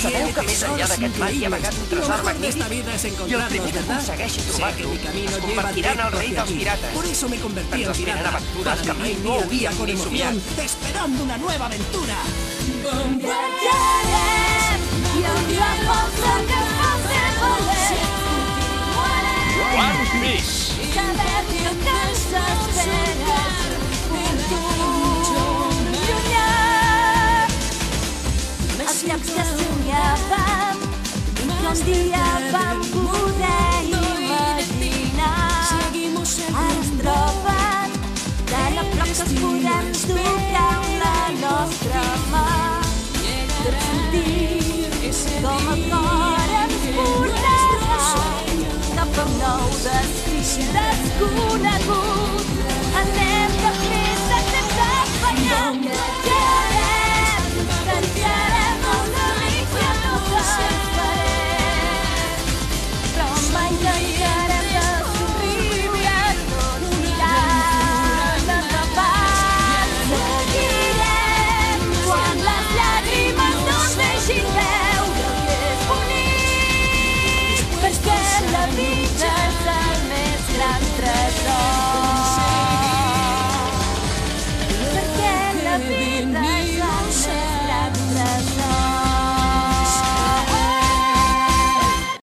Sabeu que més enllà d'aquest mar hi ha amagat un tresor magnífic? I el primer que aconsegueixi trobar-lo es convertirà en el rei dels pirates. Ens esperen aventures que mai no hauríem ni somiat. Esperando una nueva aventura. Viatjarem i on la força que ens faci voler. One Piece. Saber que ens espera un punt llunyà. Els llocs que somiàvem i que un dia vam poder imaginar ara es troben tan a prop que els podem tocar amb la nostra mà. Tot sentir com el cor ens portarà cap a un nou destí desconegut.